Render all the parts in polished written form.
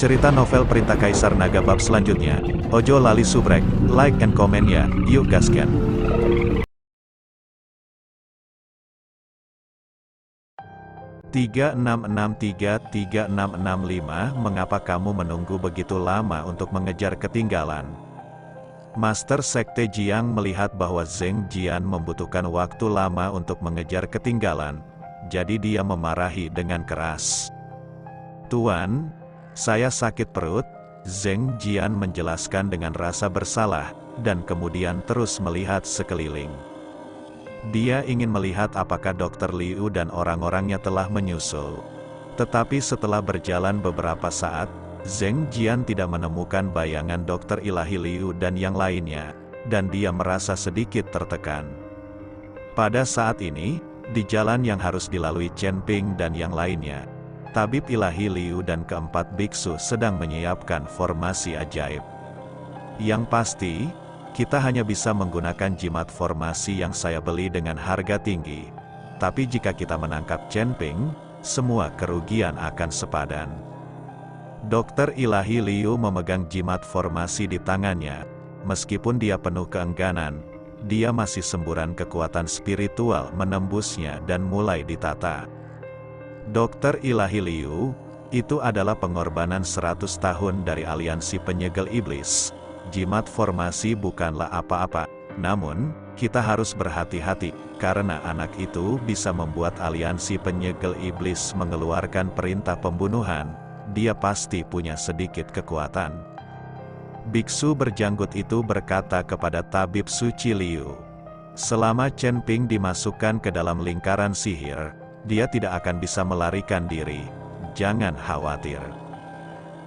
Cerita novel Perintah Kaisar Naga bab selanjutnya. Ojo lali subrek, like and comment ya, yuk gaskan. Tiga enam enam tiga enam enam lima. Mengapa kamu menunggu begitu lama untuk mengejar ketinggalan? Master Sekte Jiang melihat bahwa Zheng Jian membutuhkan waktu lama untuk mengejar ketinggalan, jadi dia memarahi dengan keras. Tuan, saya sakit perut, Zheng Jian menjelaskan dengan rasa bersalah, dan kemudian terus melihat sekeliling. Dia ingin melihat apakah Dr. Liu dan orang-orangnya telah menyusul. Tetapi setelah berjalan beberapa saat, Zheng Jian tidak menemukan bayangan Dr. Ilahi Liu dan yang lainnya, dan dia merasa sedikit tertekan. Pada saat ini, di jalan yang harus dilalui Chen Ping dan yang lainnya, Tabib Ilahi Liu dan keempat biksu sedang menyiapkan formasi ajaib. Yang pasti, kita hanya bisa menggunakan jimat formasi yang saya beli dengan harga tinggi. Tapi jika kita menangkap Chen Ping, semua kerugian akan sepadan. Dr. Ilahi Liu memegang jimat formasi di tangannya. Meskipun dia penuh keengganan, dia masih semburan kekuatan spiritual menembusnya dan mulai ditata. Dr. Ilahi Liu, itu adalah pengorbanan 100 tahun dari aliansi penyegel iblis. Jimat formasi bukanlah apa-apa, namun, kita harus berhati-hati, karena anak itu bisa membuat aliansi penyegel iblis mengeluarkan perintah pembunuhan. Dia pasti punya sedikit kekuatan. Biksu berjanggut itu berkata kepada Tabib Suci Liu, selama Chen Ping dimasukkan ke dalam lingkaran sihir, dia tidak akan bisa melarikan diri. Jangan khawatir.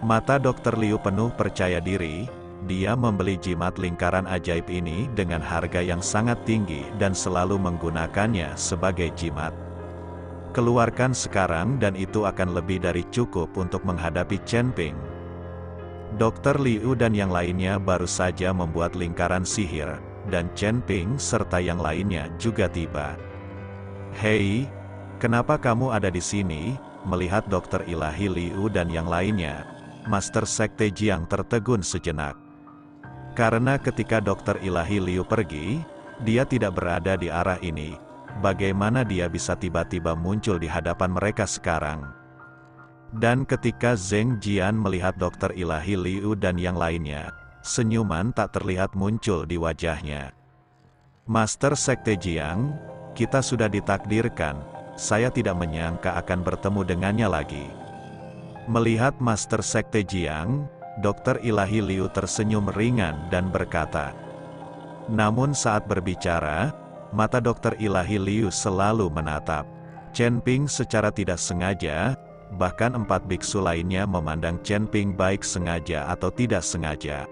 Mata Dr. Liu penuh percaya diri. Dia membeli jimat lingkaran ajaib ini dengan harga yang sangat tinggi dan selalu menggunakannya sebagai jimat. Keluarkan sekarang dan itu akan lebih dari cukup untuk menghadapi Chen Ping. Dr. Liu dan yang lainnya baru saja membuat lingkaran sihir, dan Chen Ping serta yang lainnya juga tiba. Hei, kenapa kamu ada di sini? Melihat Dr. Ilahi Liu dan yang lainnya, Master Sekte Jiang tertegun sejenak. Karena ketika Dr. Ilahi Liu pergi, dia tidak berada di arah ini. Bagaimana dia bisa tiba-tiba muncul di hadapan mereka sekarang? Dan ketika Zheng Jian melihat Dr. Ilahi Liu dan yang lainnya, senyuman tak terlihat muncul di wajahnya. Master Sekte Jiang, kita sudah ditakdirkan, saya tidak menyangka akan bertemu dengannya lagi. Melihat Master Sekte Jiang, Dr. Ilahi Liu tersenyum ringan dan berkata. Namun saat berbicara, mata Dr. Ilahi Liu selalu menatap Chen Ping secara tidak sengaja, bahkan empat biksu lainnya memandang Chen Ping baik sengaja atau tidak sengaja.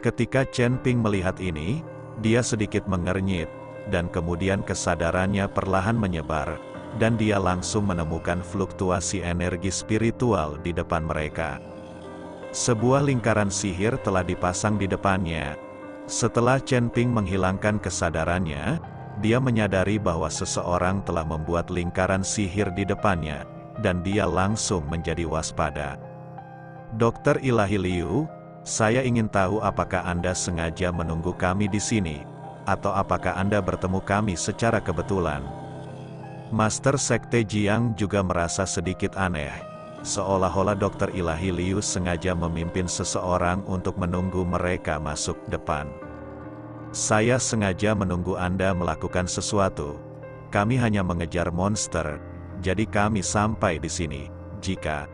Ketika Chen Ping melihat ini, dia sedikit mengernyit, dan kemudian kesadarannya perlahan menyebar, dan dia langsung menemukan fluktuasi energi spiritual di depan mereka. Sebuah lingkaran sihir telah dipasang di depannya. Setelah Chen Ping menghilangkan kesadarannya, dia menyadari bahwa seseorang telah membuat lingkaran sihir di depannya, dan dia langsung menjadi waspada. Dr. Ilahi Liu, saya ingin tahu apakah Anda sengaja menunggu kami di sini, atau apakah Anda bertemu kami secara kebetulan? Master Sekte Jiang juga merasa sedikit aneh. Seolah-olah Dr. Ilahi Liu sengaja memimpin seseorang untuk menunggu mereka masuk depan. Saya sengaja menunggu Anda melakukan sesuatu. Kami hanya mengejar monster, jadi kami sampai di sini. Jika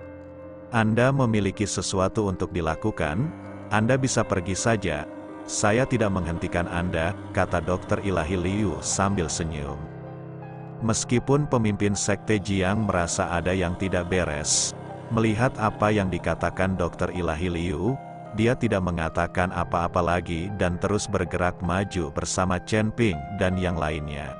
Anda memiliki sesuatu untuk dilakukan, Anda bisa pergi saja. Saya tidak menghentikan Anda, kata Dr. Ilahi Liu sambil senyum. Meskipun pemimpin Sekte Jiang merasa ada yang tidak beres, melihat apa yang dikatakan Dr. Ilahi Liu, dia tidak mengatakan apa-apa lagi dan terus bergerak maju bersama Chen Ping dan yang lainnya.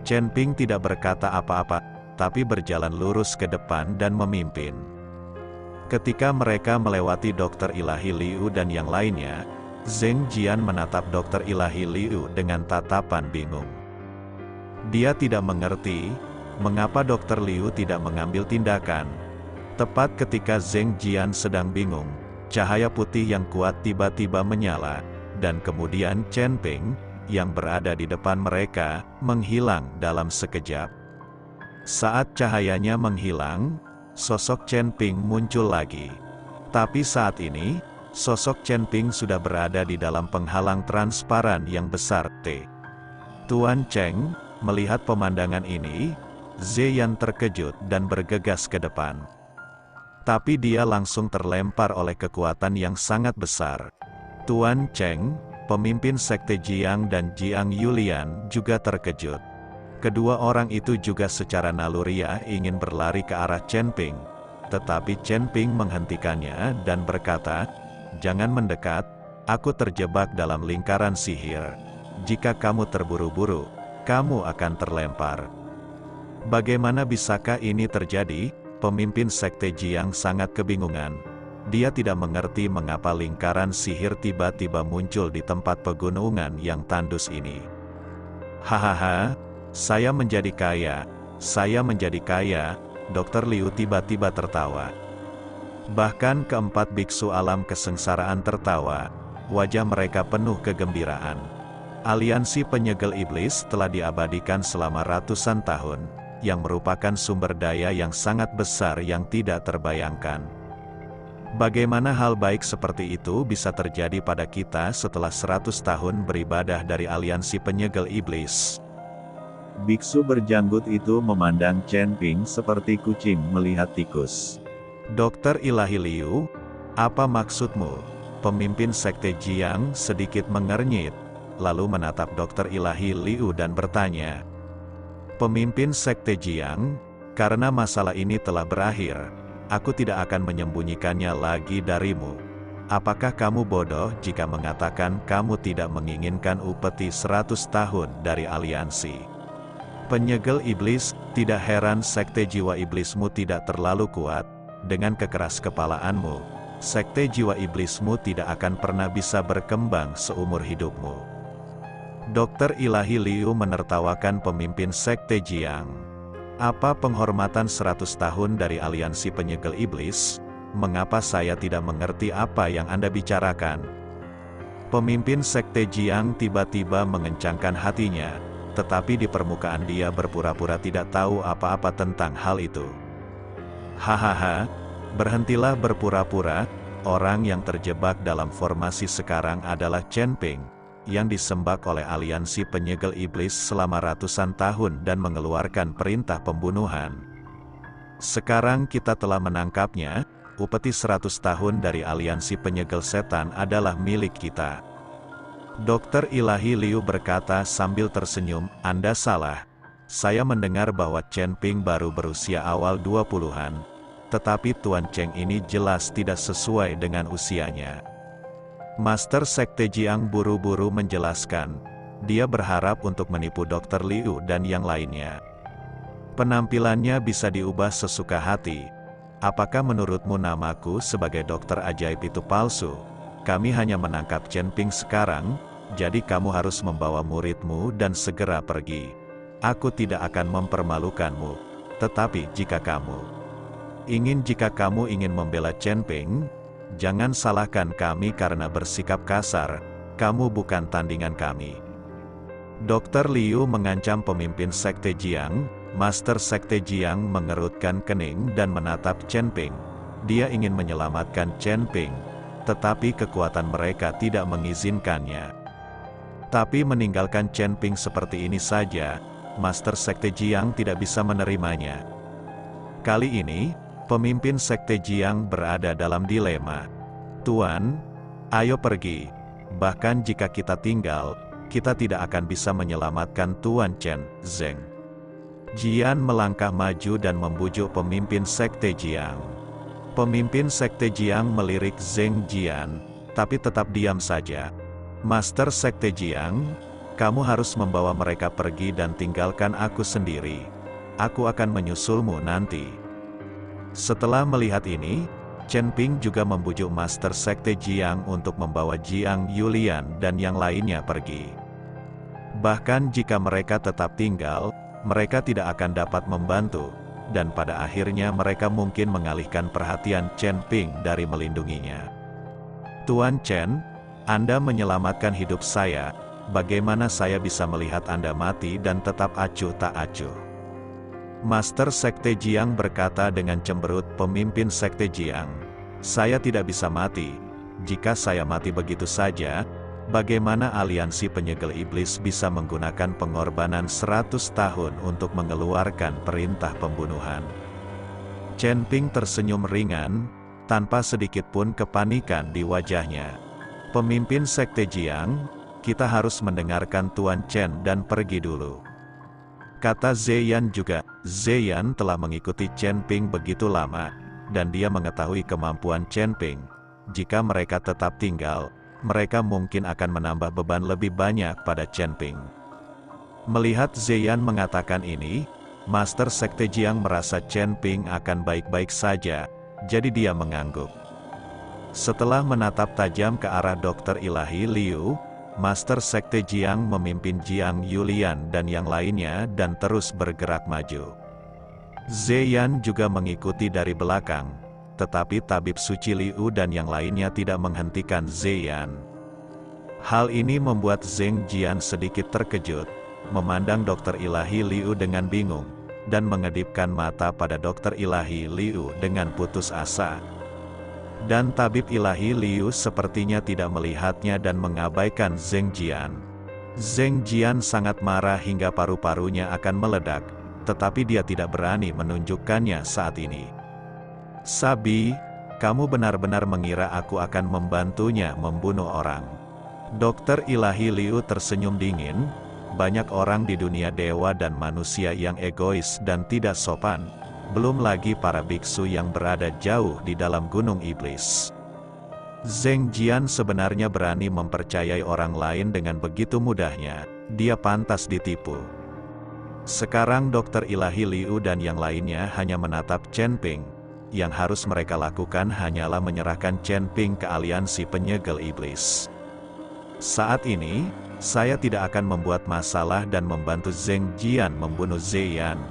Chen Ping tidak berkata apa-apa, tapi berjalan lurus ke depan dan memimpin. Ketika mereka melewati Dr. Ilahi Liu dan yang lainnya, Zheng Jian menatap Dr. Ilahi Liu dengan tatapan bingung. Dia tidak mengerti, mengapa Dr. Liu tidak mengambil tindakan. Tepat ketika Zheng Jian sedang bingung, cahaya putih yang kuat tiba-tiba menyala, dan kemudian Chen Ping, yang berada di depan mereka, menghilang dalam sekejap. Saat cahayanya menghilang, sosok Chen Ping muncul lagi. Tapi saat ini, sosok Chen Ping sudah berada di dalam penghalang transparan yang besar, Tuan Cheng, melihat pemandangan ini, Ziyan terkejut dan bergegas ke depan. Tapi dia langsung terlempar oleh kekuatan yang sangat besar. Tuan Cheng, pemimpin sekte Jiang dan Jiang Yulian juga terkejut. Kedua orang itu juga secara naluriah ingin berlari ke arah Chen Ping. Tetapi Chen Ping menghentikannya dan berkata, "Jangan mendekat, aku terjebak dalam lingkaran sihir. Jika kamu terburu-buru, kamu akan terlempar." Bagaimana bisakah ini terjadi? Pemimpin sekte Jiang sangat kebingungan. Dia tidak mengerti mengapa lingkaran sihir tiba-tiba muncul di tempat pegunungan yang tandus ini. "Hahaha, saya menjadi kaya, saya menjadi kaya," Dr. Liu tiba-tiba tertawa. Bahkan keempat biksu alam kesengsaraan tertawa, wajah mereka penuh kegembiraan. Aliansi penyegel iblis telah diabadikan selama ratusan tahun, yang merupakan sumber daya yang sangat besar yang tidak terbayangkan. Bagaimana hal baik seperti itu bisa terjadi pada kita setelah 100 tahun beribadah dari aliansi penyegel iblis? Biksu berjanggut itu memandang Chen Ping seperti kucing melihat tikus. "Dokter Ilahi Liu, apa maksudmu?" Pemimpin sekte Jiang sedikit mengernyit, lalu menatap Dokter Ilahi Liu dan bertanya, "Pemimpin sekte Jiang, karena masalah ini telah berakhir, aku tidak akan menyembunyikannya lagi darimu. Apakah kamu bodoh jika mengatakan kamu tidak menginginkan upeti 100 tahun dari aliansi penyegel iblis? Tidak heran sekte jiwa iblismu tidak terlalu kuat. Dengan kekeras kepalaanmu, sekte jiwa iblismu tidak akan pernah bisa berkembang seumur hidupmu." Dokter Ilahi Liu menertawakan pemimpin sekte Jiang. "Apa penghormatan 100 tahun dari aliansi penyegel iblis? Mengapa saya tidak mengerti apa yang Anda bicarakan?" Pemimpin sekte Jiang tiba-tiba mengencangkan hatinya, tetapi di permukaan dia berpura-pura tidak tahu apa-apa tentang hal itu. "Hahaha, berhentilah berpura-pura, orang yang terjebak dalam formasi sekarang adalah Chen Ping, yang disembah oleh aliansi penyegel iblis selama ratusan tahun dan mengeluarkan perintah pembunuhan. Sekarang kita telah menangkapnya, upeti 100 tahun dari aliansi penyegel setan adalah milik kita." Dokter Ilahi Liu berkata sambil tersenyum, "Anda salah. Saya mendengar bahwa Chen Ping baru berusia awal 20-an, tetapi Tuan Cheng ini jelas tidak sesuai dengan usianya." Master Sekte Jiang buru-buru menjelaskan, dia berharap untuk menipu Dr. Liu dan yang lainnya. "Penampilannya bisa diubah sesuka hati. Apakah menurutmu namaku sebagai dokter ajaib itu palsu? Kami hanya menangkap Chen Ping sekarang, jadi kamu harus membawa muridmu dan segera pergi. Aku tidak akan mempermalukanmu, tetapi jika kamu ingin membela Chen Ping, jangan salahkan kami karena bersikap kasar, kamu bukan tandingan kami." Dr. Liu mengancam pemimpin sekte Jiang. Master sekte Jiang mengerutkan kening dan menatap Chen Ping. Dia ingin menyelamatkan Chen Ping, tetapi kekuatan mereka tidak mengizinkannya. Tapi meninggalkan Chen Ping seperti ini saja, Master sekte Jiang tidak bisa menerimanya. Kali ini, pemimpin sekte Jiang berada dalam dilema. "Tuan, ayo pergi. Bahkan jika kita tinggal, kita tidak akan bisa menyelamatkan Tuan Chen Zheng." Jian melangkah maju dan membujuk pemimpin sekte Jiang. Pemimpin sekte Jiang melirik Zheng Jian, tapi tetap diam saja. "Master sekte Jiang, kamu harus membawa mereka pergi dan tinggalkan aku sendiri. Aku akan menyusulmu nanti." Setelah melihat ini, Chen Ping juga membujuk Master Sekte Jiang untuk membawa Jiang Yulian dan yang lainnya pergi. Bahkan jika mereka tetap tinggal, mereka tidak akan dapat membantu, dan pada akhirnya mereka mungkin mengalihkan perhatian Chen Ping dari melindunginya. Tuan Chen, Anda menyelamatkan hidup saya, bagaimana saya bisa melihat Anda mati dan tetap acuh tak acuh? Master Sekte Jiang berkata dengan cemberut. Pemimpin Sekte Jiang, saya tidak bisa mati. Jika saya mati begitu saja, bagaimana aliansi penyegel iblis bisa menggunakan pengorbanan 100 tahun untuk mengeluarkan perintah pembunuhan? Chen Ping tersenyum ringan, tanpa sedikit pun kepanikan di wajahnya. Pemimpin Sekte Jiang, kita harus mendengarkan Tuan Chen dan pergi dulu. Kata Zeyan juga. Zeyan telah mengikuti Chen Ping begitu lama, dan dia mengetahui kemampuan Chen Ping. Jika mereka tetap tinggal, mereka mungkin akan menambah beban lebih banyak pada Chen Ping. Melihat Zeyan mengatakan ini, Master Sekte Jiang merasa Chen Ping akan baik-baik saja, jadi dia mengangguk. Setelah menatap tajam ke arah Dokter Ilahi Liu, Master Sekte Jiang memimpin Jiang Yulian dan yang lainnya dan terus bergerak maju. Zeyan juga mengikuti dari belakang, tetapi Tabib Suci Liu dan yang lainnya tidak menghentikan Zeyan. Hal ini membuat Zheng Jian sedikit terkejut, memandang Dokter Ilahi Liu dengan bingung, dan mengedipkan mata pada Dokter Ilahi Liu dengan putus asa. Dan Tabib Ilahi Liu sepertinya tidak melihatnya dan mengabaikan Zheng Jian. Zheng Jian sangat marah hingga paru-parunya akan meledak, tetapi dia tidak berani menunjukkannya saat ini. Sabi, kamu benar-benar mengira aku akan membantunya membunuh orang. Dokter Ilahi Liu tersenyum dingin, banyak orang di dunia dewa dan manusia yang egois dan tidak sopan. Belum lagi para biksu yang berada jauh di dalam gunung iblis. Zheng Jian sebenarnya berani mempercayai orang lain dengan begitu mudahnya, dia pantas ditipu. Sekarang Dokter Ilahi Liu dan yang lainnya hanya menatap Chen Ping. Yang harus mereka lakukan hanyalah menyerahkan Chen Ping ke aliansi penyegel iblis. Saat ini, saya tidak akan membuat masalah dan membantu Zheng Jian membunuh Zeyan.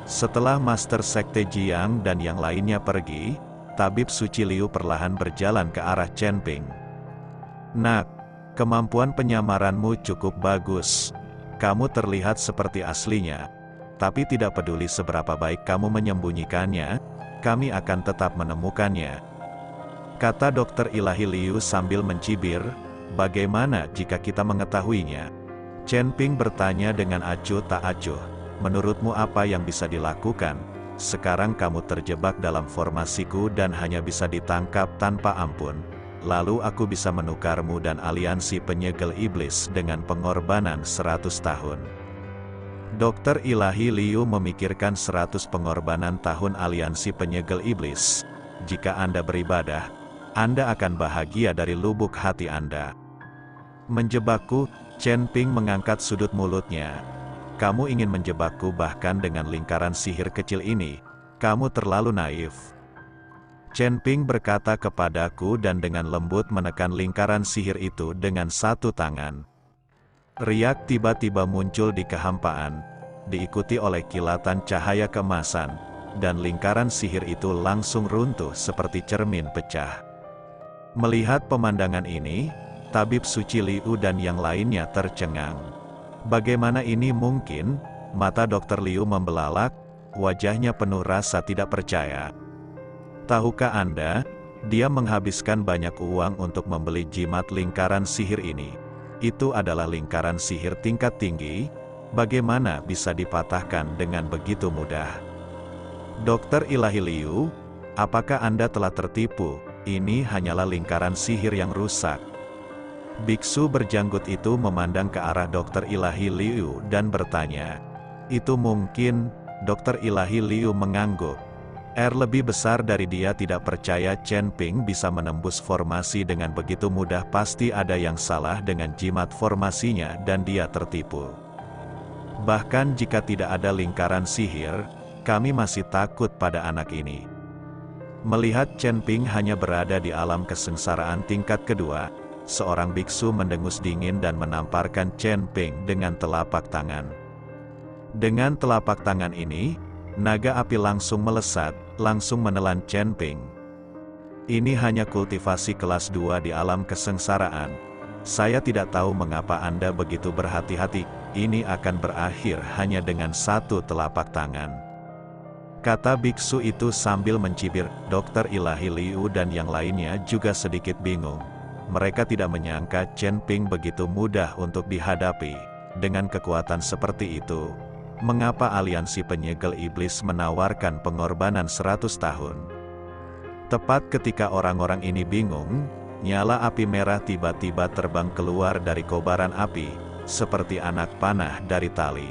Setelah Master Sekte Jiang dan yang lainnya pergi, Tabib Suci Liu perlahan berjalan ke arah Chen Ping. Nak, kemampuan penyamaranmu cukup bagus. Kamu terlihat seperti aslinya. Tapi tidak peduli seberapa baik kamu menyembunyikannya, kami akan tetap menemukannya. Kata Dokter Ilahi Liu sambil mencibir, bagaimana jika kita mengetahuinya? Chen Ping bertanya dengan acuh tak acuh. Menurutmu apa yang bisa dilakukan? Sekarang kamu terjebak dalam formasiku dan hanya bisa ditangkap tanpa ampun. Lalu aku bisa menukarmu dan aliansi penyegel iblis dengan pengorbanan 100 tahun. Dokter Ilahi Liu memikirkan 100 pengorbanan tahun aliansi penyegel iblis. Jika Anda beribadah, Anda akan bahagia dari lubuk hati Anda. Menjebakku, Chen Ping mengangkat sudut mulutnya. Kamu ingin menjebakku bahkan dengan lingkaran sihir kecil ini, kamu terlalu naif. Chen Ping berkata kepadaku dan dengan lembut menekan lingkaran sihir itu dengan satu tangan. Riak tiba-tiba muncul di kehampaan, diikuti oleh kilatan cahaya keemasan, dan lingkaran sihir itu langsung runtuh seperti cermin pecah. Melihat pemandangan ini, Tabib Suci Liu dan yang lainnya tercengang. Bagaimana ini mungkin? Mata Dokter Liu membelalak, wajahnya penuh rasa tidak percaya. Tahukah Anda, dia menghabiskan banyak uang untuk membeli jimat lingkaran sihir ini. Itu adalah lingkaran sihir tingkat tinggi, bagaimana bisa dipatahkan dengan begitu mudah? Dokter Ilahi Liu, apakah Anda telah tertipu? Ini hanyalah lingkaran sihir yang rusak. Biksu berjanggut itu memandang ke arah Dokter Ilahi Liu dan bertanya. Itu mungkin, Dokter Ilahi Liu mengangguk. Lebih besar dari dia tidak percaya Chen Ping bisa menembus formasi dengan begitu mudah. Pasti ada yang salah dengan jimat formasinya dan dia tertipu. Bahkan jika tidak ada lingkaran sihir, kami masih takut pada anak ini. Melihat Chen Ping hanya berada di alam kesengsaraan tingkat kedua, seorang biksu mendengus dingin dan menamparkan Chen Ping dengan telapak tangan. Dengan telapak tangan ini, Naga api langsung melesat, langsung menelan Chen Ping. Ini hanya kultivasi kelas 2 di alam kesengsaraan. Saya tidak tahu mengapa Anda begitu berhati-hati, ini akan berakhir hanya dengan satu telapak tangan. Kata biksu itu sambil mencibir. Dokter Ilahi Liu dan yang lainnya juga sedikit bingung. Mereka tidak menyangka Chen Ping begitu mudah untuk dihadapi. Dengan kekuatan seperti itu, mengapa aliansi penyegel iblis menawarkan pengorbanan 100 tahun? Tepat ketika orang-orang ini bingung, nyala api merah tiba-tiba terbang keluar dari kobaran api, seperti anak panah dari tali.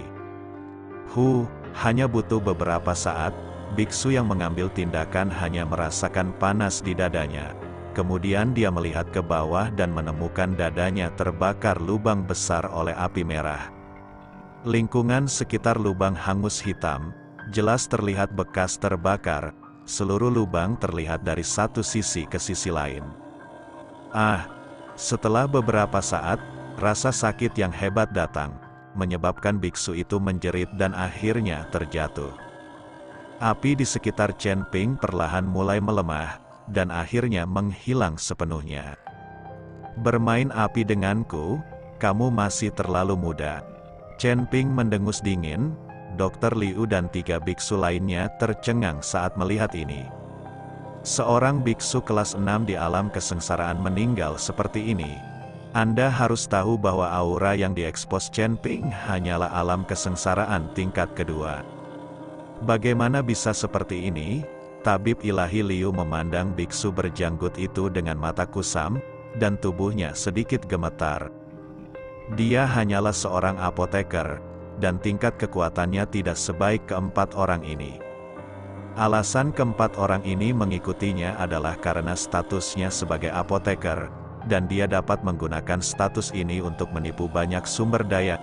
Hanya butuh beberapa saat, biksu yang mengambil tindakan hanya merasakan panas di dadanya. Kemudian dia melihat ke bawah dan menemukan dadanya terbakar lubang besar oleh api merah. Lingkungan sekitar lubang hangus hitam, jelas terlihat bekas terbakar, seluruh lubang terlihat dari satu sisi ke sisi lain. Setelah beberapa saat, rasa sakit yang hebat datang, menyebabkan biksu itu menjerit dan akhirnya terjatuh. Api di sekitar Chen Ping perlahan mulai melemah, dan akhirnya menghilang sepenuhnya. Bermain api denganku, kamu masih terlalu muda. Chen Ping mendengus dingin. Dokter Liu dan 3 biksu lainnya tercengang saat melihat ini. Seorang biksu kelas 6 di alam kesengsaraan meninggal seperti ini. Anda harus tahu bahwa aura yang diekspos Chen Ping hanyalah alam kesengsaraan tingkat kedua. Bagaimana bisa seperti ini? Tabib Ilahi Liu memandang biksu berjanggut itu dengan mata kusam, dan tubuhnya sedikit gemetar. Dia hanyalah seorang apoteker, dan tingkat kekuatannya tidak sebaik keempat orang ini. Alasan keempat orang ini mengikutinya adalah karena statusnya sebagai apoteker, dan dia dapat menggunakan status ini untuk menipu banyak sumber daya.